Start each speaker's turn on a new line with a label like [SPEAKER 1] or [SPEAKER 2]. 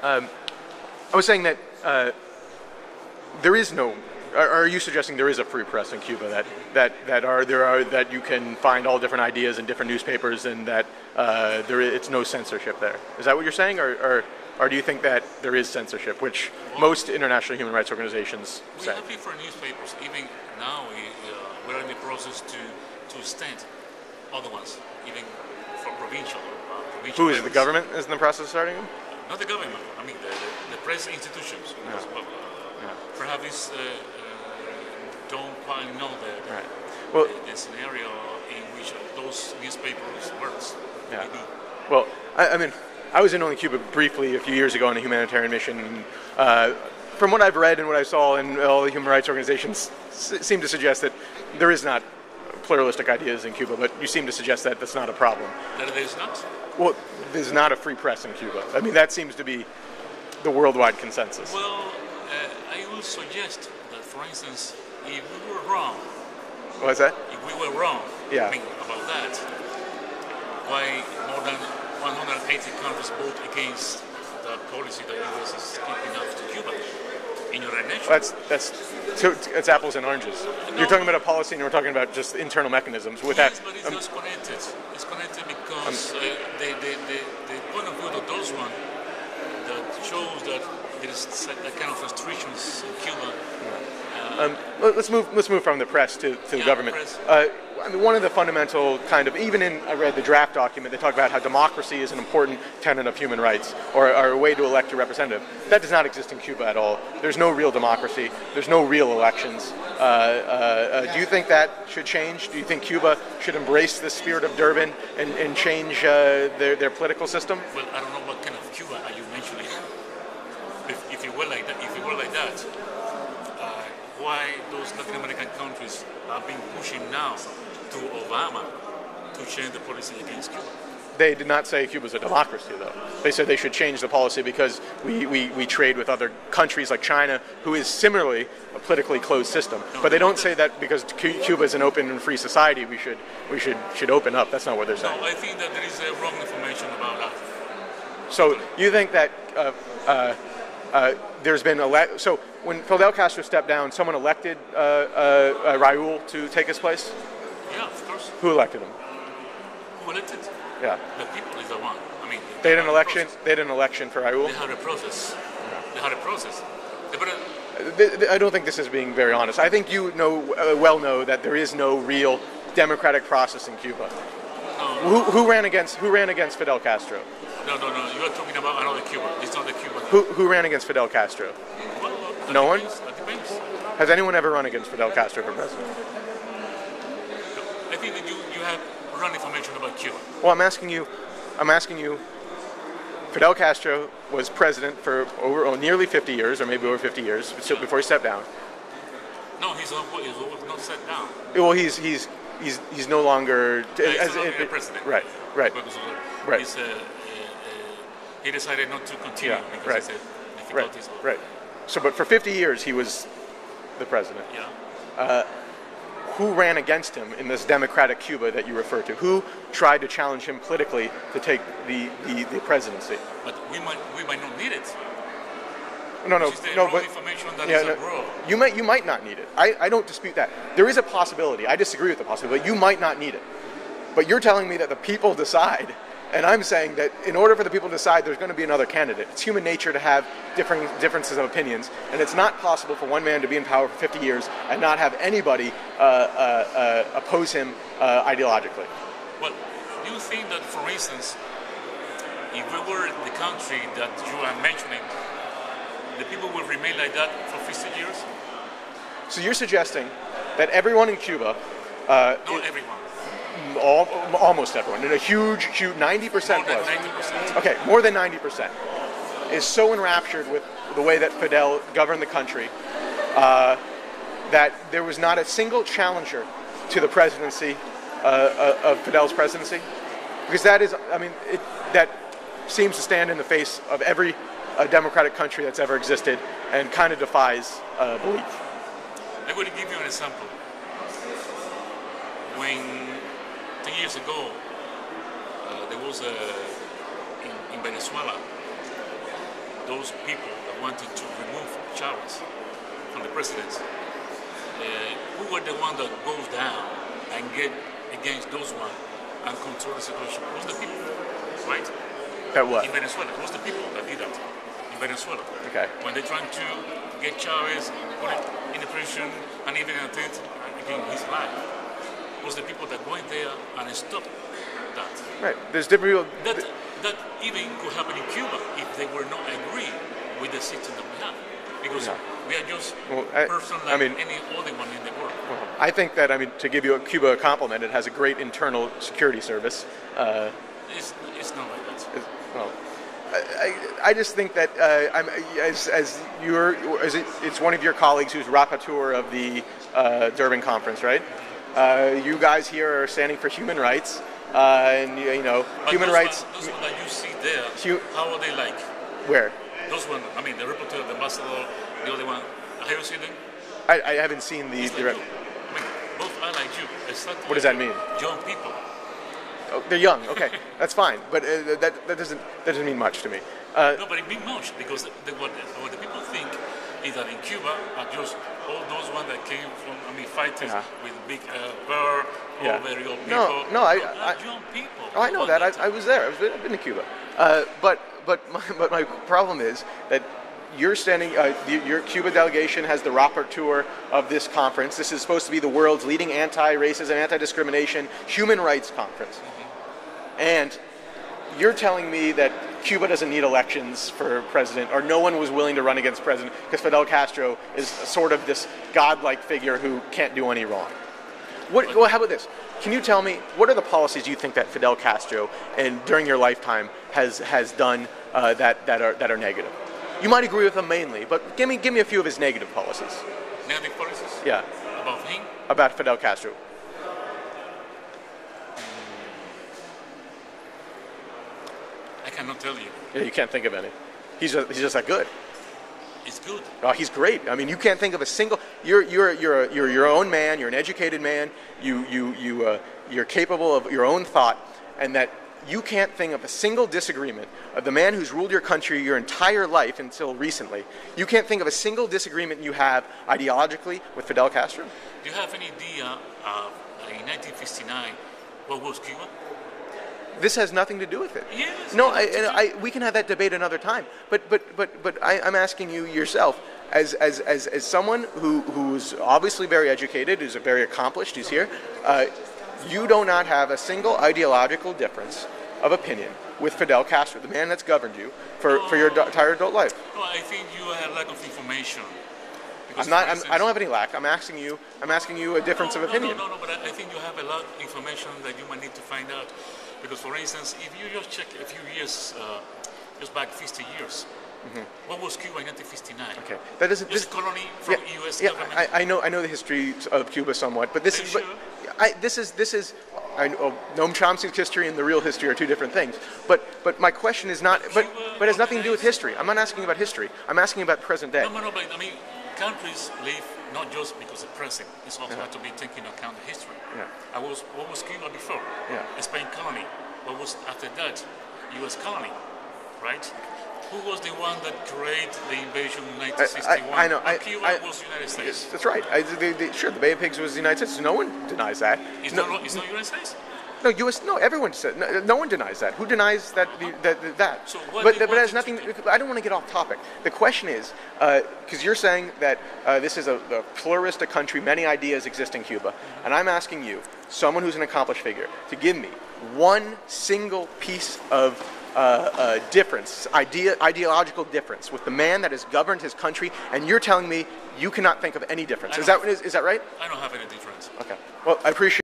[SPEAKER 1] I was saying that there is no. Are you suggesting there is a free press in Cuba that you can find all different ideas in different newspapers and that it's no censorship there? Is that what you're saying, or do you think that there is censorship, which most international human rights organizations say?
[SPEAKER 2] We have different newspapers. Even now, we're in the process to extend other ones, even for provincial.
[SPEAKER 1] Who is the government? Is in the process of starting them?
[SPEAKER 2] Not the government. I mean the press institutions.
[SPEAKER 1] Yeah.
[SPEAKER 2] Perhaps don't quite know the scenario in which those newspapers works.
[SPEAKER 1] Yeah.
[SPEAKER 2] Maybe.
[SPEAKER 1] Well, I mean, I was in only Cuba briefly a few years ago on a humanitarian mission. From what I've read and what I saw in all the human rights organizations, seem to suggest that there is not pluralistic ideas in Cuba, but you seem to suggest that that's not a problem.
[SPEAKER 2] That it is not?
[SPEAKER 1] Well, there's not a free press in Cuba. I mean, that seems to be the worldwide consensus.
[SPEAKER 2] Well, I will suggest that, for instance, if we were wrong,
[SPEAKER 1] What's that?
[SPEAKER 2] If we were wrong
[SPEAKER 1] Yeah.
[SPEAKER 2] about that, why more than 180 countries vote against the policy that the U.S. is keeping up to Cuba in United Nations?
[SPEAKER 1] It's apples and oranges.
[SPEAKER 2] No.
[SPEAKER 1] You're talking about a policy, and we're talking about just internal mechanisms. With
[SPEAKER 2] Yes,
[SPEAKER 1] that,
[SPEAKER 2] but it's just connected. It's connected because the point of view of those one that shows that there is that kind of restrictions in Cuba.
[SPEAKER 1] let's move from the press to the government. I mean, one of the fundamental I read the draft document, they talk about how democracy is an important tenet of human rights, or a way to elect your representative. That does not exist in Cuba at all. There's no real democracy. There's no real elections. Do you think that should change? Do you think Cuba should embrace the spirit of Durban and change their political system?
[SPEAKER 2] Well, I don't know what kind of Cuba are you mentioning. If you were like that, why those Latin American countries have been pushing now to Obama to change the policy against Cuba?
[SPEAKER 1] They did not say Cuba's a democracy, though. They said they should change the policy because we trade with other countries like China, who is similarly a politically closed system. But they don't say that because Cuba is an open and free society, we should open up. That's not what they're saying.
[SPEAKER 2] No, I think that there is wrong information about that.
[SPEAKER 1] So you think that there's been so when Fidel Castro stepped down, someone elected Raúl to take his place?
[SPEAKER 2] Yeah, of course.
[SPEAKER 1] Who elected him?
[SPEAKER 2] Who elected?
[SPEAKER 1] Yeah.
[SPEAKER 2] The people is the one. I mean,
[SPEAKER 1] They had an election. They had an election for Raúl.
[SPEAKER 2] They had a process. They had a process.
[SPEAKER 1] I don't think this is being very honest. I think you well know that there is no real democratic process in Cuba.
[SPEAKER 2] No.
[SPEAKER 1] Who ran against Fidel Castro?
[SPEAKER 2] No. You are talking about another Cuban. It's not the Cuban.
[SPEAKER 1] Who ran against Fidel Castro?
[SPEAKER 2] Well,
[SPEAKER 1] No one?
[SPEAKER 2] That depends.
[SPEAKER 1] Has anyone ever run against Fidel Castro for president?
[SPEAKER 2] I think that you have wrong information about Cuba.
[SPEAKER 1] Well, I'm asking you. Fidel Castro was president for nearly 50 years, or maybe over 50 years, before he stepped down.
[SPEAKER 2] No, he's not set down.
[SPEAKER 1] Well, he's no longer
[SPEAKER 2] He's not the president.
[SPEAKER 1] Right.
[SPEAKER 2] He decided not to continue because he said difficulties.
[SPEAKER 1] Right. So, but for 50 years he was the president.
[SPEAKER 2] Yeah.
[SPEAKER 1] Who ran against him in this democratic Cuba that you refer to? Who tried to challenge him politically to take the presidency?
[SPEAKER 2] But we might not need it.
[SPEAKER 1] No, but
[SPEAKER 2] information that is abroad.
[SPEAKER 1] You might not need it. I don't dispute that. There is a possibility. I disagree with the possibility. You might not need it. But you're telling me that the people decide, and I'm saying that in order for the people to decide, there's going to be another candidate. It's human nature to have differences of opinions, and it's not possible for one man to be in power for 50 years and not have anybody oppose him ideologically.
[SPEAKER 2] Well, do you think that, for instance, if we were the country that you are mentioning, the people will remain like that for 50 years?
[SPEAKER 1] So you're suggesting that everyone in Cuba...
[SPEAKER 2] Not everyone.
[SPEAKER 1] Almost everyone, in a huge 90%
[SPEAKER 2] More than
[SPEAKER 1] plus.
[SPEAKER 2] 90%.
[SPEAKER 1] Okay, more than 90% is so enraptured with the way that Fidel governed the country that there was not a single challenger to the presidency of Fidel's presidency, because that seems to stand in the face of every democratic country that's ever existed and kind of defies belief.
[SPEAKER 2] I'm going to give you an example. When 10 years ago, there was in Venezuela, those people that wanted to remove Chavez from the presidency, who were the one that goes down and get against those one and control the situation? It was the people, right?
[SPEAKER 1] That what?
[SPEAKER 2] In Venezuela, it was the people that did that in Venezuela.
[SPEAKER 1] Okay.
[SPEAKER 2] When they're trying to get Chavez, put it in the prison, and even attempt against his life, it was the people that went there and stopped that.
[SPEAKER 1] Right. There's different people.
[SPEAKER 2] That even could happen in Cuba if they were not agree with the system that we have, because we are just person like any other one in the world.
[SPEAKER 1] Well, I think that, to give you Cuba a compliment, it has a great internal security service.
[SPEAKER 2] It's not like that.
[SPEAKER 1] I just think that it's one of your colleagues who's rapporteur of the Durban Conference, right? You guys here are standing for human rights, and human rights.
[SPEAKER 2] Those ones that you see there, how are they like?
[SPEAKER 1] Where?
[SPEAKER 2] Those ones. The rapporteur, the ambassador, the other one. Have you seen them?
[SPEAKER 1] I haven't seen the.
[SPEAKER 2] Both are like you. Exactly.
[SPEAKER 1] What does that mean?
[SPEAKER 2] Young people.
[SPEAKER 1] Oh, they're young. Okay, that's fine, but that doesn't mean much to me.
[SPEAKER 2] No, but it means much because what the people think is that in Cuba are just all those ones that came from fighters with big bear, all very old people.
[SPEAKER 1] No,
[SPEAKER 2] young people.
[SPEAKER 1] Oh, I know that. I was there. I've been to Cuba. But my problem is that you're standing. Your Cuba delegation has the rapporteur of this conference. This is supposed to be the world's leading anti-racism, anti-discrimination, human rights conference. And you're telling me that Cuba doesn't need elections for president, or no one was willing to run against president because Fidel Castro is sort of this godlike figure who can't do any wrong. Well, how about this? Can you tell me what are the policies you think that Fidel Castro, and during your lifetime, has done that are negative? You might agree with him mainly, but give me a few of his negative policies.
[SPEAKER 2] Negative policies?
[SPEAKER 1] Yeah.
[SPEAKER 2] About him?
[SPEAKER 1] About Fidel Castro.
[SPEAKER 2] I cannot tell you.
[SPEAKER 1] Yeah, you can't think of any. He's just that good.
[SPEAKER 2] It's good.
[SPEAKER 1] Oh, he's great. You can't think of a single. You're your own man. You're an educated man. You're capable of your own thought, and that you can't think of a single disagreement of the man who's ruled your country your entire life until recently. You can't think of a single disagreement you have ideologically with Fidel Castro.
[SPEAKER 2] Do you have any idea in 1959 what was Cuba?
[SPEAKER 1] This has nothing to do with it.
[SPEAKER 2] Yes.
[SPEAKER 1] No, we can have that debate another time. But I'm asking you yourself, as someone who's obviously very educated, who's very accomplished, who's here, you do not have a single ideological difference of opinion with Fidel Castro, the man that's governed you for your entire adult life.
[SPEAKER 2] No, I think you have lack of information.
[SPEAKER 1] I don't have any lack. I'm asking you a difference of opinion.
[SPEAKER 2] No, but I think you have a lot of information that you might need to find out. Because, for instance, if you just check a few years, just back 50 years, what was Cuba in 1959?
[SPEAKER 1] Okay, that isn't
[SPEAKER 2] this colony from U.S. government.
[SPEAKER 1] I know the history of Cuba somewhat, but this is.
[SPEAKER 2] Sure?
[SPEAKER 1] This is. Noam Chomsky's history and the real history are two different things. But my question is not. But it has nothing to do with history. I'm not asking about history. I'm asking about present day.
[SPEAKER 2] No, but countries live not just because of present. It's also have to be taking into account the history.
[SPEAKER 1] Yeah.
[SPEAKER 2] What was Cuba before?
[SPEAKER 1] Yeah.
[SPEAKER 2] Spain colony. What was after that? U.S. colony, right? Who was the one that created the invasion in 1961?
[SPEAKER 1] I know.
[SPEAKER 2] Cuba was the United States.
[SPEAKER 1] That's right. Sure, the Bay of Pigs was the United States. No one denies that.
[SPEAKER 2] It's not United States?
[SPEAKER 1] No, everyone said. No one denies that. Who denies that?
[SPEAKER 2] So
[SPEAKER 1] but it has nothing. I don't want to get off topic. The question is, because you're saying that this is a pluralistic country, many ideas exist in Cuba, and I'm asking you, someone who's an accomplished figure, to give me one single piece of difference, ideological difference with the man that has governed his country, and you're telling me you cannot think of any difference. Is that right?
[SPEAKER 2] I don't have any difference.
[SPEAKER 1] Okay. Well, I appreciate.